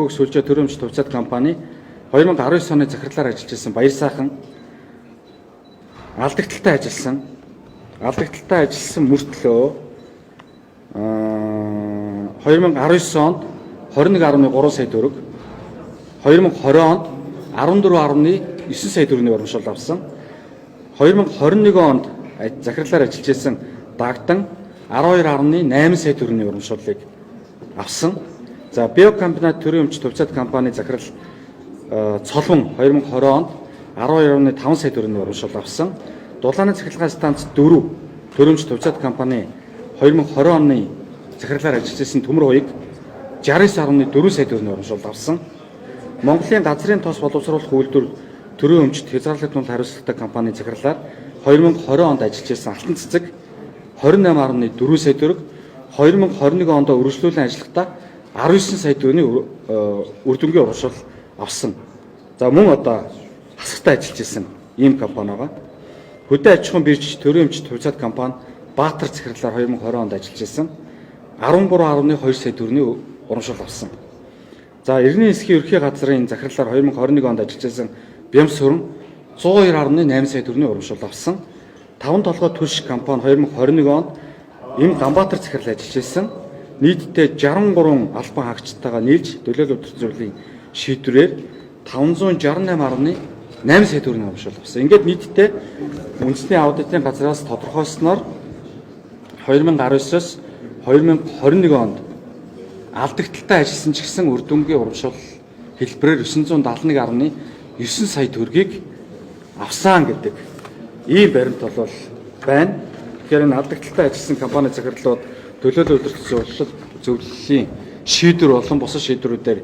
Сүлжээ төрөмж төвцөд компани 2019 оны захирлаар ажиллаж байсан Баяр сайхан алдагдaltaй ажилласан мөртлөө 2019 онд 21.3 сая төгрөг, 2020 онд 14.9 сая төгрөгийн урамшуул авсан. 2021 онд захирлаар ажиллаж байсан Дагдан 12.8 сая төгрөгийн урамшууллыг авсан. За биокомбинат төрийн өмч төвцөд компани захирал Цолон 2020 онд 12.5 сая төгрөгийн урамшуул авсан. Дулааны цахилгаан станц 4 төрөмж төвцөд компани 2020 оны захирлаар ажиллаж байсан төмөр хуйг 69.4 сая төгрөгийн урамшуул авсан. Монголын газрын тос боловсруулах үйлдвэр төрийн өмчт хязгаарлалтын хариуцлагатай компани захирлаар 2020 онд ажиллаж байсан Алтан цэцэг 28.4 сая төгрөг, 2021 онд үргэлжлүүлэн ажиллахдаа 19 сая төгрөгийн үр дүнгийн урамшуул авсан. За мөн одоо хасагтай ажиллаж байсан ийм компани байгаа. Хөдөө аж ахуйн бирж төрийн өмчт хувьцаат компани Баатар захирлаар 2020 онд ажиллаж байсан 13.2 сая төгрөгийн урамшуул авсан. За Иргэний эсхийн ерхий газрын захирлаар 2021 онд ажиллаж байсан Бямс хөрөн 102.8 сая төгрөгийн урамшуул авсан. 5 толгой түлш компани 2021 онд им Ганбаатар захирлаар ажиллаж байсан. Нийтдээ 63 албан хаагчтайгаа нийлж төлөөлөл зөвлөлийн шийдвэрээр 568.8 сая төгрөгийн урамшуул авсан. Ингээд нийтдээ үндэсний аудитын газраас тодорхойлсноор 2019-оос 2021 онд алдагдaltaй ажилласан ч гэсэн үр дүнгийн урамшуул хэлбэрээр 971.9 сая төгрөгийг авсан гэдэг ийм баримт бол байна. Тэгэхээр энэ алдагдaltaй ажилласан компани захирлууд төлөөлөл удирдах зөвлөлийн шийдвэр болон бусад шийдвэрүүдээр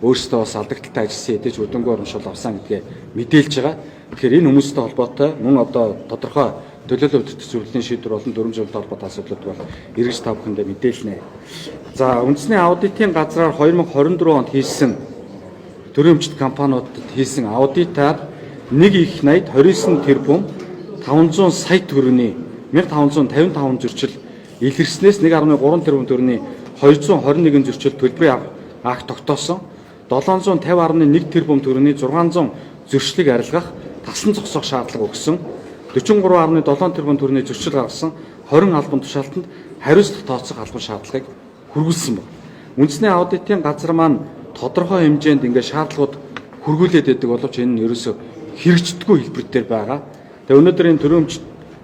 өөрсдөө бас алдагдaltaй ажилласан хэдиж үр дүнгийн урамшуул авсан гэдгээ мэдээлж байгаа. Тэгэхээр энэ хүмүүстэй холбоотой мөн одоо тодорхой төлөөлөл удирдах зөвлөлийн шийдвэр болон дүрм зөвлөлт холбоотой асуудлууд бол эргэж та бүхэндээ мэдээлнэ. За үндэсний аудитын газраар 2024 онд хийсэн төрийн өмчт компаниудад хийсэн аудитаар 1.80 29 тэрбум 500 сая төгрөгийн 1555 зөрчил илэрснээс 1.3 тэрбум төгрөгийн 221 зөрчил төлбөрийн акт тогтоосон. 750.1 тэрбум төгрөгийн 600 зөрчлийг арилгах тасан зогсоох шаардлага өгсөн. 43.7 тэрбум төгрөгийн зөрчил гаргасан 20 албан тушаалтанд хариуцлага тооцох албан шаардлагыг хүргүүлсэн байна. Үндэсний аудитын газар маань тодорхой хэмжээнд ингээ шаардлагууд хүргүүлээд байдаг боловч энэ нь ерөөсөө хэрэгждэггүй хэлбэрээр байгаа. Тэгээ өнөөдөр энэ төрийн өмч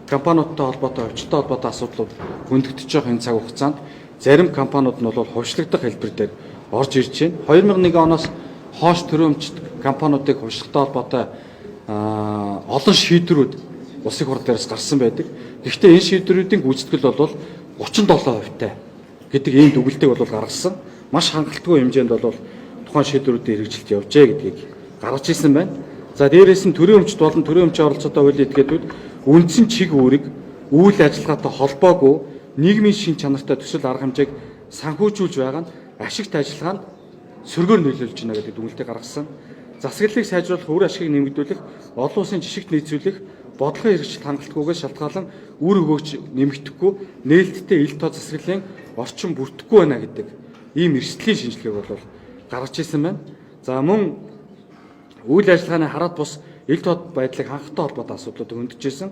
компаниудтай холбоотой, өвчтөй холбоотой асуудлууд хөндөгдөж байгаа энэ цаг хугацаанд зарим компаниуд нь бол хувьчлагдах хэлбэрээр орж ирж байна. 2001 оноос хойш төрийн өмчт компаниудыг хувьчлагдах холбоотой олон шийдвэрүүд улсын хурал дээрээс гарсан байдаг. Гэхдээ энэ шийдвэрүүдийн гүйцэтгэл бол 37% гэдэг ийм дүгнэлтийг бол гаргасан. Маш хангалтгүй хэмжээнд бол тухайн шийдвэрүүдийн хэрэгжилт явжээ гэдгийг гаргаж ирсэн байна. За дээрээс нь төрийн өмчт болон төрийн өмчийн оролцоотой хуулийн этгээдүүд үндсэн чиг үүрэг үйл ажиллагаатай холбоогүй нийгмийн шин чанартай төсөл арга хэмжээг санхүүжүүлж байгаа нь ашигт ажиллагаанд сөргөөр нөлөөлж байна гэдэг дүгнэлтийг гаргасан. Засаглалыг сайжруулах, үр ашгийг нэмэгдүүлэх, олон улсын жишгт нийцүүлэх, бодлогын хэрэгжилт хангалтгүйгээс шалтгаалan үр өгөөч нэмэгдэхгүй, нээлттэй ил тоо засаглалын орчин бүрдэхгүй байна гэдэг ийм эрсдлийн шинжилгээг бол гаргаж ирсэн байна. За мөн үйл ажиллагааны хараат бус ил тод байдлыг хангахтай холбоотой асуудлуудыг хөндөж ирсэн.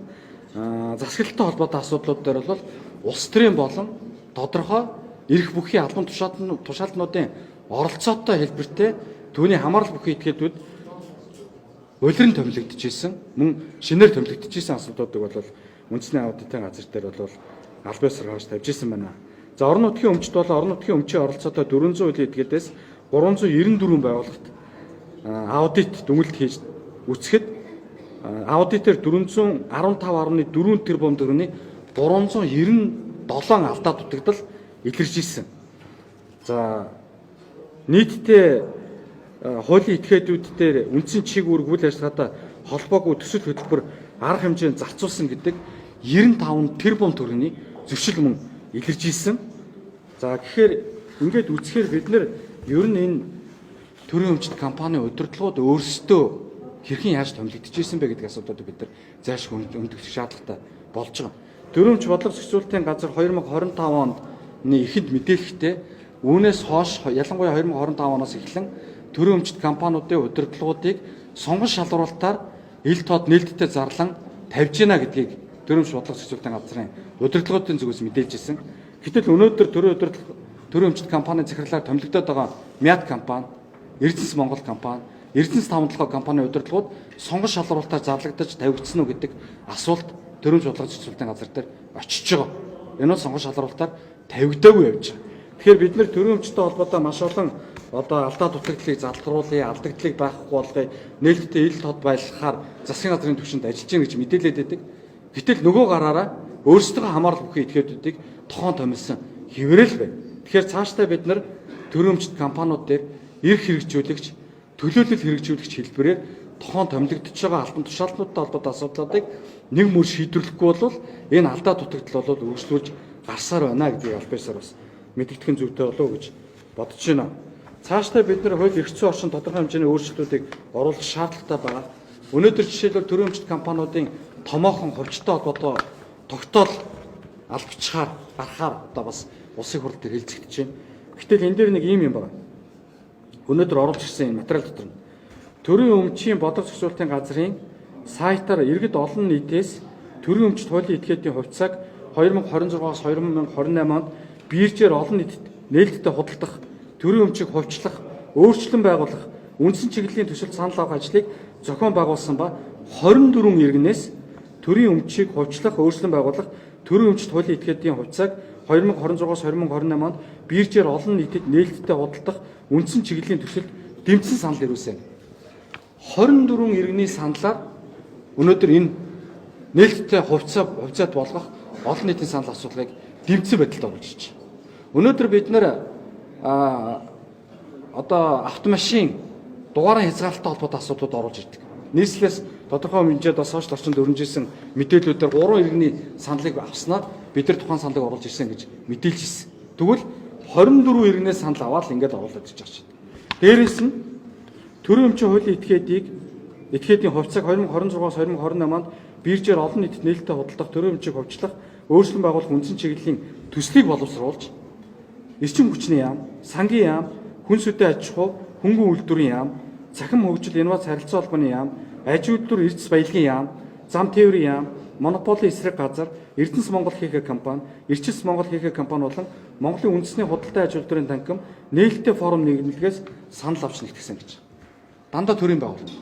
Засаглалтай холбоотой асуудлууд дээр бол улс төрийн болон тодорхой эрх бүхий албан тушаалтнуудын оролцоотой хэлбэртэй түүний хамаарал бүхий этгээдүүд улиран томилогдож ирсэн, мөн шинээр томилогдож ирсэн асуудлуудыг бол үндэсний аудитын газар дээр бол аль биесээр хойш тавьж ирсэн байна. За орон нутгийн өмчт бол орон нутгийн өмчийн оролцоотой 400 үйл этгээдээс 394 байгууллагт аудит дүгнэлт хийж үцхэд аудитээр 415.4 тэрбум төгрөгийн 397 алдаа дутагдал илэрж ирсэн. За нийтдээ хуулийн этгээдүүд дээр үндсэн чиг үүрэг үйл ажиллагаатай холбоогүй төсөл хөтөлбөр арга хэмжээнд зарцуулсан гэдэг 95 тэрбум төгрөгийн зөрчил мөн илэрж ирсэн. За тэгэхээр ингээд үзэхээр бид нар ер нь энэ төрийн өмчт компани удирдлагууд өөрсдөө хэрхэн яаж томилогдож ирсэн бэ гэдэг асуудлуудыг бид нар зааш өндөгдөх шаардлагатай болж байгаа. Төрийн өмч бодлого зохицуулалтын газар 2025 онд эхэнд мэдээлэхдээ Үүнээс хойш ялангуяа 2025 оноос эхлэн төрийн өмчит компаниудын удирдлагуудыг сонгон шалгуулалтаар ил тод нээлттэй зарлан тавьж гинэ гэдгийг төрийн өмчит бодлого зохицуулалтын газрын удирдлагуудын зүгээс мэдээлж ирсэн. Гэтэл өнөөдөр төрийн өмчит компанийн захирлаар томилогдоод байгаа Мят компани, Эрдэнэс Монгол компани, Эрдэнэс таван толгой компанийн удирдлагууд сонгон шалгуулалтаар зарлагдаж тавигдсан уу гэдэг асуулт төрийн өмчит бодлого зохицуулалтын газар дээр очиж байгаа. Энэ бол сонгон шалгуулалтаар тавигдаагүй явж байгаа. Тэгэхээр бид нэр төрийн өмчтэй холбоотой маш олон алдаа дутагдлыг залруулъя, алдагдлыг байхгүй болгоё, нээлттэй ил тод байлгахаар засгийн газрын түвшинд ажиллаж гин гэж мэдээлээд байдаг. Гэтэл нөгөө гараараа өөрсдөө хамаарал бүхий этгээдүүдийг тохон томилсон хэврэл байна. Тэгэхээр цаашдаа бид нар төрийн өмчит компаниуд дээр эрх хэрэгжүүлэгч, төлөөлөл хэрэгжүүлэгч хэлбэрээр тохон томилогдож байгаа алтан тушаалтнуудтай холбоотой асуудлуудыг нэг мөр шийдвэрлэхгүй бол энэ алдаа дутагдал бол үргэлжлүүлж гарсаар байна гэдгийг албаасаар бас мэдэгдэхин зүйтэй болов уу гэж бодож байна. Цаашдаа бид нар хууль эрх зүйн орчин тодорхой хэмжээний өөрчлөлтүүдийг оруулах шаардлагатай байна. Өнөөдөр жишээлбэл төрийн өмчит компаниудын томоохон хувьчтай холбоотой тогтоол албачаар гарахаар одоо бас улсын хурл дээр хэлцэгдэж байна. Гэтэл энэ дээр нэг ийм юм байна. Өнөөдөр оруулж ирсэн энэ материал дотор нь төрийн өмчийн бодлого зохицуулалтын газрын сайтаар иргэд олон нийтээс төрийн өмчит хуулийн этгээдийн хувьцааг 2026-аас 2028 онд биержээр олон нийтэд нээлттэй худалдах, төрийн өмчийг хувьчлах, өөрчлөн байгуулах, үндсэн чиглэлийн төсөлд санал авах ажлыг зохион байгуулсан ба 24 иргэнээс төрийн өмчийг хувьчлах, өөрчлөн байгуулах, төрийн өмчит хуулийн этгээдийн хувьцааг 2026-аас 2028 онд биержээр олон нийтэд нээлттэй худалдах, үндсэн чиглэлийн төсөлд дэмжсэн санал ирүүлсэн. 24 иргэний саналаар өнөөдөр энэ нээлттэй хувьцаат болгох олон нийтийн санал асуулгыг дэмжсэн байдалд оруулж ирж байна. Өнөөдөр бид нэр одоо автомашин дугаараа хязгаарлалттай холбоотой асуудлууд оруулж ирдэг. Нийслэлээс тодорхой хэмжээнд бас сошиал орчинд өрнөжсэн мэдээллүүдээр 3 иргэний саналыг авснаар бид нар тухайн саналыг оруулж ирсэн гэж мэдээлж ирсэн. Тэгвэл 24 иргэнээс санал аваад ингээд оруулаад ирж байгаа шүү дээ. Дээрээс нь төрийн өмчийн хуулийн этгээдийн хувьцааг 2026-аас 2028 онд биержээр олон нийтэд нээлттэй худалдах, төрийн өмчийг хувьчлах, өөрчлөн байгуулах үндсэн чиглэлийн төслийг боловсруулж эрчим хүчний яам, сангийн яам, хүнс үдэ аж ахуй, хөнгөн үйлдвэрийн яам, цахим хөгжил, инновац харилцаа холбооны яам, аж үйлдвэр эрдэс баялагын яам, зам тээврийн яам, монополийн эсрэг газар, Эрдэнэс Монгол ХХ компани, Эрчилс Монгол ХХ компани болон Монголын үндэсний худалдаа аж үйлдвэрийн танхим нээлттэй форум нэгнэлгээс санал авч нэгтгэсэн гэж. Дандаа төрийн байгууллага.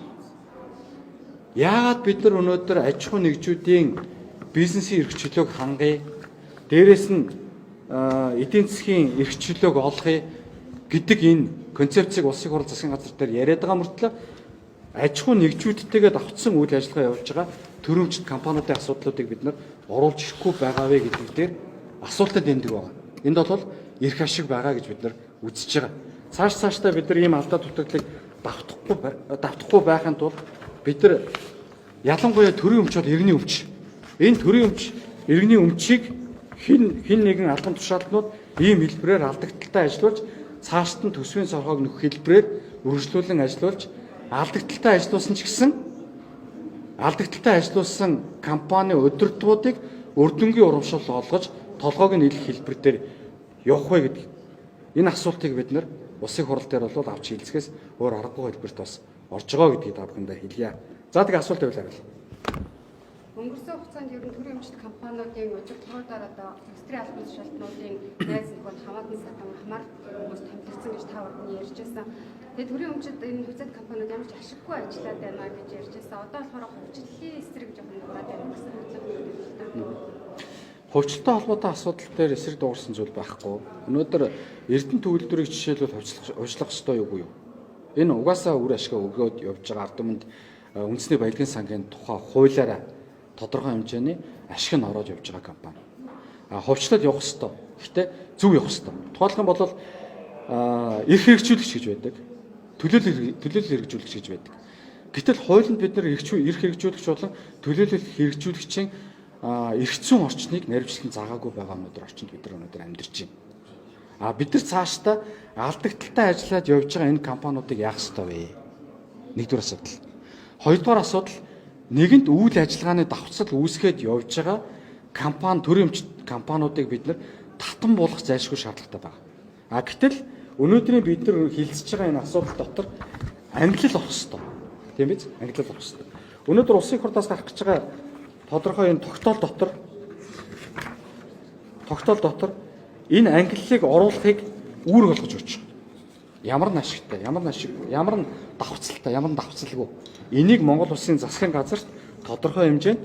Яагаад бид нар өнөөдөр аж ахуй нэгжүүдийн бизнесийн эрх чөлөөг хангая, дээрэс нь эдийн засгийн эрх чөлөөг олохыг гэдэг энэ концепцийг улсын хурал засгийн газар дээр яриад байгаа мөртлөө аж ахуй нэгжүүдтэйгээ давтсан үйл ажиллагаа явуулж байгаа төрийн өмчит компаниудын асуудлуудыг бид нар оруулж ирэхгүй байгаа вэ гэдэг дээр асуултад дэмдэг байгаа. Энд бол эрх ашиг байгаа гэж бид нар үзэж байгаа. Цаашдаа бид нар ийм алдаа дутагдлыг давтахгүй байхын тулд бид нар ялангуяа төрийн өмч бол иргэний өмч. Энэ төрийн өмч, иргэний өмчийг хин нэгэн албан тушаалтнууд ийм хэлбэрээр алдагдaltaй ажиллуулж цаашд нь төсвийн сорхоог нөхөх хэлбэрээр үргэлжлүүлэн ажиллуулж алдагдaltaй ажиллуулсан ч гэсэн алдагдaltaй ажиллуулсан компани удирдлагуудыг үр дүнгийн урамшуул олгож толгойг нь илэх хэлбэр дээр явах вэ гэдэг. Энэ асуултыг бид нар улсын хурал дээр бол авч хэлцгээс өөр аргагүй хэлбэрт бас орж байгаа гэдгийг та бүхэндээ хэлье. За тэг асуулт байвал харъя. Өнгөрсөн хугацаанд ер нь төрийн өмчит компаниудын удирдлагуудаар одоо экстрийн албан тушаалтнуудын найз нөхөд хамаатан садан хамаар хүмүүс томилогдсон гэж та бүхэн ярьж байсан. Тэгээд төрийн өмчит энэ хүзэт компаниуд ямар ч ашиггүй ажиллаад байна гэж ярьж байсан. Одоо болохоор хувьчлалын эсрэг жоохон нураад байна гэсэн бодлоо. Хувьчлалтай холбоотой асуудал дээр эсрэг дуурсан зүйл байхгүй. Өнөөдөр Эрдэнэ төгөлдрийг жишээлбэл хувьчлах ёстой юу? Энэ угаасаа үр ашиг өгөөд явж байгаа ард түмэнд үндэсний баялагын сангийн тухай хуулиараа тодорхой хэмжээний ашиг нь ороод явж байгаа компани. Хувьчлал явах ёстой. Гэхдээ зөв явах ёстой. Тухайлх юм бол эрх хэрэгжүүлэгч гэж байдаг. Төлөөлөл хэрэгжүүлэгч гэж байдаг. Гэтэл хуулинд бид нар эрх хэрэгжүүлэгч болон төлөөлөл хэрэгжүүлэгчийн эрх зүйн орчныг наривчлан заагаагүй байгаа өнөөдөр орчинд бид нар өнөөдөр амьдарч байна. Бид нар цаашдаа алдагдaltaй ажиллаад явж байгаа энэ компаниудыг яах ёстой вэ? Нэгдүгээр асуудал. Хоёрдугаар асуудал, нэгэнт үйл ажиллагааны давхцал үүсгээд явж байгаа компани, төрийн өмчит компаниудыг бид нар татан буулгах зайлшгүй шаардлагатай байна. Гэтэл өнөөдрийн бид нар хилцэж байгаа энэ асуудал дотор ангилал орох ёстой. Тийм биз? Ангилал орох ёстой. Өнөөдөр улсын их хурлаас гарах гэж байгаа тодорхой энэ тогтоол дотор энэ ангиллыг оруулахыг үүрэг болгож өгч байгаа. Ямар нь ашигтай, ямар нь давхцалтай, ямар нь давхцалгүй. Энийг Монгол улсын засгийн газарт тодорхой хэмжээнд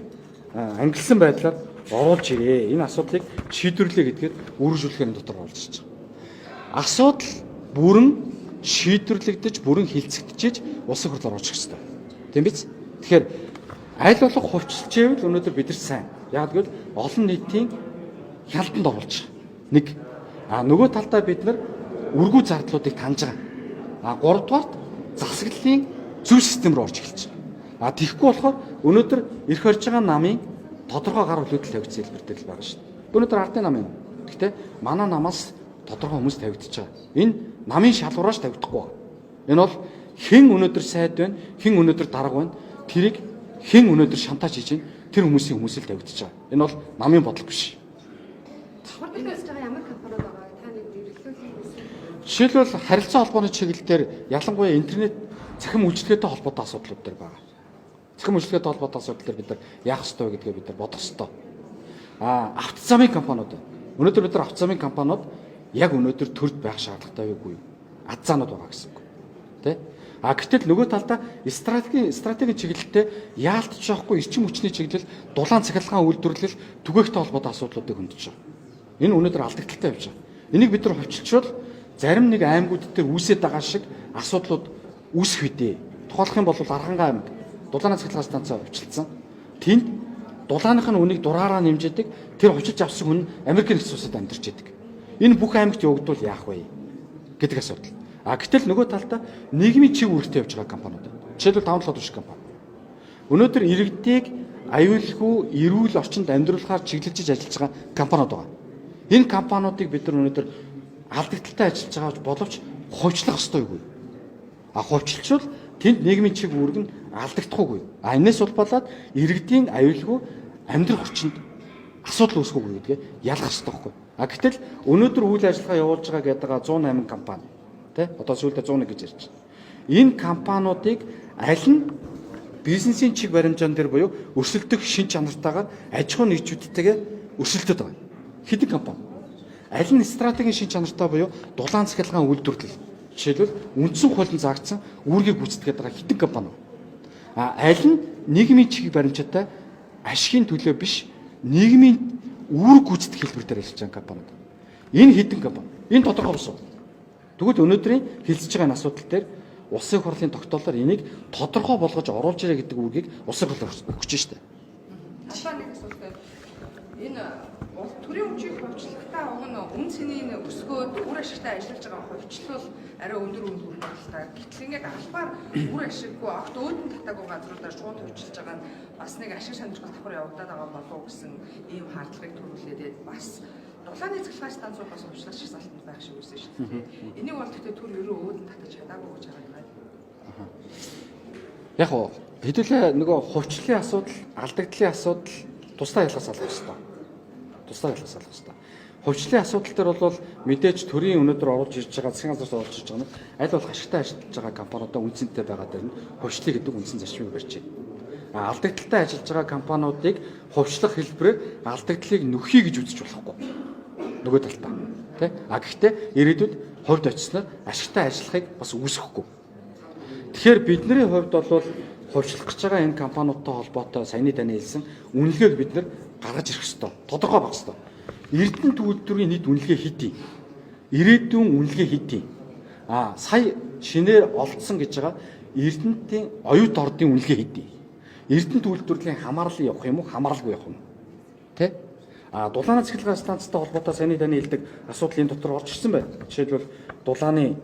ангилсан байдлаар оруулж ирээ. Энэ асуудлыг шийдвэрлэе гэдгээр үргэлжлүүлэхээр дотор орж ирж байгаа. Асуудал бүрэн шийдвэрлэгдэж, бүрэн хилцэгдэж улсын хурлаар орж ирэх ёстой. Тийм биз? Тэгэхээр аль болох хувьчилж ивэл өнөөдөр бид нар сайн. Яг гэвэл олон нийтийн хялтанд оруулж байгаа. Нэг. Нөгөө талдаа бид нар үргүү зардлуудыг таньж байгаа. Гуравдугаарт засаглалын зөв систем рүү орж эхэлж байгаа. Тэгэхгүй болохоор өнөөдөр ирэх орж байгаа намын тодорхой гар хөлөдөл тавигдсан хэлбэртэй л байгаа шүү дээ. Өнөөдөр ардын нам юм. Гэхдээ манай намаас тодорхой хүмүүс тавигдчихж байгаа. Энэ намын шалгуураас тавигдахгүй байна. Энэ бол хэн өнөөдөр сайд байна, хэн өнөөдөр дарга байна, тэрийг хэн өнөөдөр шантаж хийж байна, тэр хүмүүсийн хүмүүсэл тавигдчихж байгаа. Энэ бол намын бодлого биш. Давхар дэвсэж байгаа ямар компаниуд байгаа та нэг нэрлэлээ. Жишээлбэл харилцаа холбооны чиглэлээр ялангуяа интернет цахим үйлчилгээтэй холбоотой асуудлууд төр байгаа. Цахим үйлчилгээтэй холбоотой асуудал төр бид нар яах ёстой вэ гэдгээ бид нар бодох ёстой. Автозамын компаниуд. Өнөөдөр бид нар автозамын компаниуд яг өнөөдөр төрд байх шаардлагатай байггүй юу? Азаанууд байгаа гэсэн үг. Тэ? Гэтэл нөгөө талдаа стратегийн чиглэлтэй яалтч жоохгүй эрчим хүчний чиглэл, дулаан цахилгаан үйлдвэрлэл түгээгтэй холбоотой асуудлуудыг хөндөж байгаа. Энэ өнөөдөр алдагдaltaй явж байгаа. Энийг бид нар хувьчилчвал зарим нэг аймагуд дээр үүсээд байгаа шиг асуудлууд үүсэх үедээ. Тухайлах юм бол Архангай аймаг дулааны цахилгаан станцаа хувьчилсан. Тэнд дулааных нь үнийг дураараа нэмжээдэг. Тэр хувьчилж авсан хүн Америкийн нэгдсэн улсад амьдарч байдаг. Энэ бүх аймагт явагдвал яах вэ гэдэг асуудал. Гэтэл нөгөө талдаа нийгмийн чиг үүрэгтэй явж байгаа компаниуд. Жишээлбэл Даунлоод биш компани. Өнөөдөр иргэдийг аюулгүй, эрүүл орчинд амьдруулахаар чиглэлж ажиллаж байгаа компаниуд байгаа. Энэ компаниудыг бид нар өнөөдөр алдагдaltaй ажиллаж байгаа боловч хувьчлах ёстой юу? Хувьчилчвал тэнд нийгмийн чиг үүрэг нь алдагдахгүй. Энэс улбалаад иргэдийн аюулгүй амьдрах орчинд асуудал үүсэхгүй гэдгээ ялгах ёстой байхгүй. Гэтэл өнөөдөр үйл ажиллагаа явуулж байгаа гэдэг 108 компани. Одоо сүүлдээ 101 гэж ярьж байна. Энэ компаниудыг аль нь бизнесийн чиг баримжаан дээр буюу өрсөлдөх шин чанартайгаар аж ахуйн нэгжүүдтэйгээ өрсөлдөд байгаа. Хэдэн компани? Аль нь стратегийн шин чанартай буюу дулаан цахилгаан үйлдвэрлэл. Жишээлбэл үндсэн хуулийн заагдсан үүргийг гүйцэтгэж байгаа хэдэн компани. Аль нь нийгмийн чиг баримжаатай ашигын төлөө биш нийгмийн үүрэг гүйцэтгэх хэлбэр дээр ажиллаж байгаа компаниуд. Энэ хэдэн компани? Энэ тодорхой босоо. Тэгвэл өнөөдрийн хэлцэж байгаа энэ асуудал дээр улсын хурлын тогтоолоор энийг тодорхой болгож оруулж ирээ гэдэг үгийг улсын хурлаар өгч штэ. Асаа нэг асуулт. Энэ төрийн өмчийг хувьчлагтай уг нь өмнө цэнийг өсгөөд үр ашигтай ажиллаж байгаа хувьчлал арай өндөр үнд хүрэлтэй. Гэтэл ингээд албаар үр ашиггүй огт өөдөн татаагүй газруудаар шууд хувьчилж байгаа нь бас нэг ашиг сонирхол давхар явагдаад байгаа болов уу гэсэн ийм хардлагыг төрүүлээд бас дулааны цахилгаан станцууд бас хувьчлах шиг салтанд байх шиг үсэн шүү дээ. Энийг бол гэхдээ төр ерөө өөдөн татаж чадаагүй гэж харагдаад байна. Яг уу хэдүүлээ нөгөө хувьчлалын асуудал, алдагдлын асуудал тусдаа ялгаас алах хэрэгтэй. Хувьчлалын асуудал дээр бол мэдээж төрийн өнөөдөр оруулж ирж байгаа засгийн газраас оруулж ирж байгаа нь аль болох ашигтай ажиллаж байгаа компаниудаа үнцэнтэй байгаа дээр нь хувьчлал гэдэг үнсэн зарчмыг барьж байна. Алдагдaltaй ажиллаж байгаа компаниудыг хувьчлах хэлбэрээр алдагдлыг нөхөе гэж үзэж болохгүй. Нөгөө талдаа. Тэ? Гэхдээ ирээдүйд хувьд очисноор ашигтай ажиллахыг бас үүсэхгүй. Тэгэхээр бидний хувьд бол хувьчлах гэж байгаа энэ компаниудтай холбоотой саяны таны хэлсэн үнэлгээг бид нар гаргаж ирэх ёстой. Тодорхой байх ёстой. Эрдэнэ төлөвлөрийн нийт үнэлгээ хэдий? Ирээдүйн үнэлгээ хэдий? Сая шинээр олдсон гэж байгаа Эрдэнэтийн оюут ордын үнэлгээ хэдий? Эрдэнэ төлөвлөрийн хамаарлал явах юм уу, хамааралгүй явах юм уу? Тэ? Дулааны цахилгаан станцтай холбоотой саяны таны хэлдэг асуудал энэ дотор орж ирсэн байна. Жишээлбэл дулааны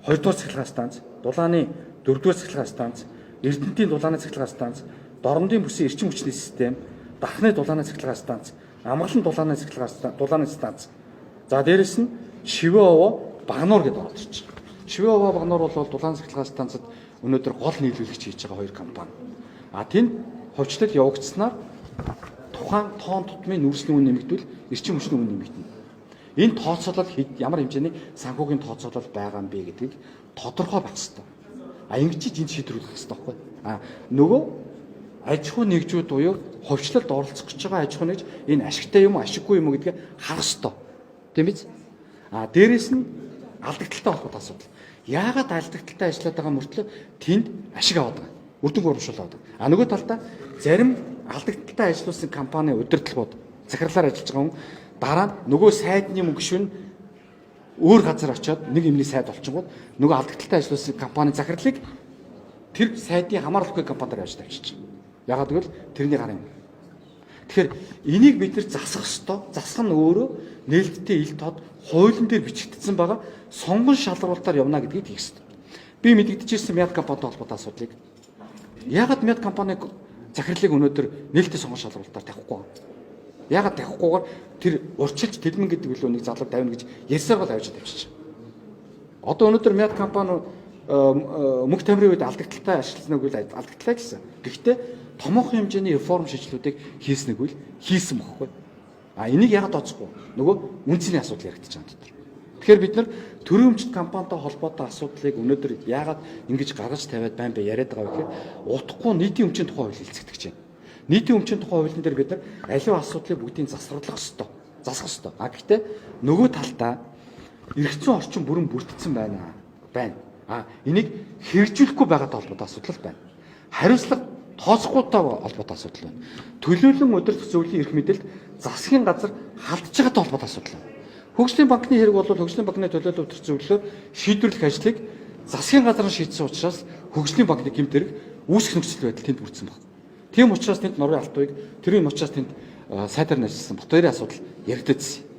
2 дугаар цахилгаан станц, дулааны 4 дугаар цахилгаан станц, Эрдэнэтийн дулааны цахилгаан станц, Дорнодын бүсийн эрчим хүчний систем, Дахны дулааны цахилгаан станц, Амгалан дулааны станц. За дээрэс нь Шивэово Багнуур гэдээ орж ирж байгаа. Шивэово Багнуур бол дулааны цахилгаан станцад өнөөдөр гол нийлүүлэгч хийж байгаа хоёр компани. Тэнд хувьчлал явагдсанаар тухайн тоон тутмын нүүрсний үн нэмэгдвэл эрчим хүчний үн нэмэгдэнэ. Энэ тооцоолол ямар хэмжээний санхүүгийн тооцоолол байгаа юм бэ гэдгийг тодорхой байх хэрэгтэй. Ингэж энд шийдвэрлэх хэрэгтэй байхгүй. Нөгөө аж ахуй нэгжүүд буюу хувьчлалд оролцох гэж байгаа аж ахуй нэгж энэ ашигтай юм уу, ашиггүй юм уу гэдгийг харах хэрэгтэй. Тийм биз? Дээрээс нь алдагдaltaй холбоотой асуудал. Яагаад алдагдaltaй ажиллаад байгаа мөртлөө тэнд ашиг аваад байгаа? Үр дүнг урамшуулаад байгаа. Нөгөө талдаа зарим алдагдaltaй ажиллуулсан компани удирдлагууд захирлаар ажиллаж байгаа хүн дараа нь нөгөө сайдны мөнгө швэн өөр газар очиод нэг юмний сайд олчихгоо нөгөө алдагдaltaй ажиллуулсан компани захирлыг тэр сайдын хамааралгүй компаниар яаж тавьчих. Ягаад гэвэл тэрний гарын. Тэгэхээр энийг бид нар засах ёстой. Засах нь өөрөө нээлттэй ил тод хуулийн дээр бичигдсэн байгаа сонгон шалгуулалтаар явна гэдгийг хийх ёстой. Би мэдэгдэжсэн мяд компанитай холбоотой асуудлыг ягаад мяд компани захирлыг өнөөдөр нээлттэй сонгон шалгуулалтаар тавихгүй вэ? Ягаад тавихгүйгээр тэр урчилж тэлмэн гэдэг үлөө нэг залуу давна гэж ярьсаар бол авч тавьчих. Одоо өнөөдөр мяд компани мөнгө тамирын үед алдагдaltaй ашигласан үйл алдагдaltaй гэсэн. Гэхдээ томоохон хэмжээний реформ шийдлүүдийг хийснэг үйл хийсэн бохгүй. Энийг ягаад тооцохгүй? Нөгөө үнцний асуудал яригдчих байгаа дотор. Тэгэхээр бид нар төрийн өмчт компанитай холбоотой асуудлыг өнөөдөр ягаад ингэж гаргаж тавиад байна бэ яриад байгаа вэ гэхээр утгагүй нийтийн өмчийн тухай хууль хэлцэгдэж байна. Нийтийн өмчийн тухай хуулийн дээр бид нар аливаа асуудлыг бүгдийг засварлах ёстой. Засах ёстой. Гэхдээ нөгөө талдаа эргэцэн орчин бүрэн бүрдсэн байна. Энийг хэрэгжүүлэхгүй байгаатай холбоотой асуудал байна. Хариуцлага тооцохгүйтай холбоотой асуудал байна. Төлөөлөн удирдах зөвлөлийн эрх мэдэлд засгийн газар халдж байгаатай холбоотой асуудал байна. Хөгжлийн банкны хэрэг бол хөгжлийн банкны төлөөлөл удирдах зөвлөлөөр шийдвэрлэх ажлыг засгийн газар нь шийдсэн учраас хөгжлийн банкны гэмт хэрэг үүсэх нөхцөл байдал тэнд бүрдсэн байна. Тийм учраас тэнд нурын алтуйг тэрийн учраас тэнд сайдаар нь ажилласан бот хоёрын асуудал яригдчихсэн.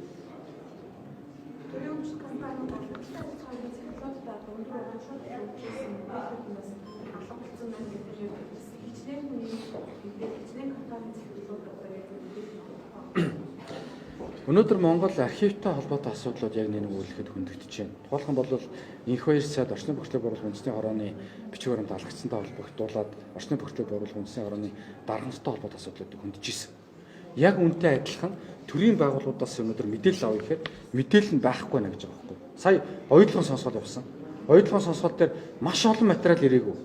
Өнөөдөр Монгол архивтай холбоотой асуудлууд яг нэг үйлдэхэд хөндөгдөж байна. Тухайлхан бол инх баяр сайд орчны бохирдлыг бууруулах үндэсний хорооны бичиг баримт алгацсантай холбогдуулаад орчны бохирдлыг бууруулах үндэсний хорооны даргамттай холбоотой асуудлуудыг хөндөж ирсэн. Яг үнтэй адилхан төрийн байгууллагуудаас өнөөдөр мэдээлэл авъя гэхээр мэдээлэл нь байхгүй нэ гэж байгаа байхгүй. Сая оюутлогын сонсгол явсан. Оюутлогын сонсгол дээр маш олон материал ирээгүй.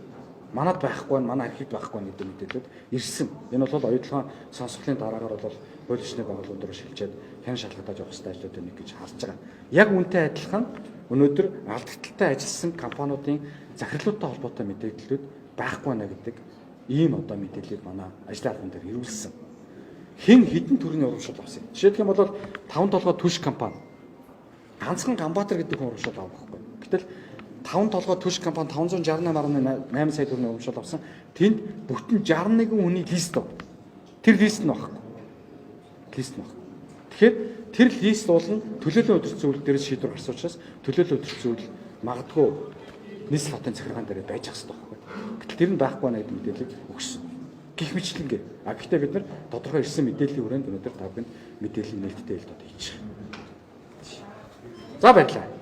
Манад байхгүй, манай архивд байхгүй гэдэг мэдээлэлүүд ирсэн. Энэ бол оюутлогын сонсголын дараагаар бол хууль ёсны байгууллагууд руу шилжээд хэн шалгадаж явах хэрэгтэй ажлуудыг нэг гэж харж байгаа. Яг үнтэй адилхан өнөөдөр алдагдaltaй ажилласан компаниудын захирлуудтай холбоотой мэдээлэлүүд байхгүй нэ гэдэг ийм одоо мэдээллийг манай ажлын албан дээр ирүүлсэн. Хэн хэдэн төрлийн урамшуул авсан. Жишээлх юм бол 5 толгой түш компани ганцхан Ганбаатар гэдэг хүн урамшуул авах байхгүй. Гэтэл 5 толгой түш компани 568.8 сая төгрөгийн урамшуул авсан. Тэнд бүтэн 61 хүний лист байна. Тэр лист нь багхгүй. Тэгэхээр тэр лист болон төлөөллийн удирдах зөвлөл дээрээс шийдвэр гарсан учраас төлөөллийн удирдах зөвлөл магадгүй нийслэл хотын захиргаан дээр байж ах хэрэгтэй байхгүй. Гэтэл тэр нь байхгүй байна гэдэг мэдээлэл өгсөн. Гэх мэтлэнгээ. Гэхдээ бид нар тодорхой ирсэн мэдээллийн хүрээнд өнөөдөр тавганд мэдээлэл нээлттэй хэлд одоо хийчих. За баярлалаа.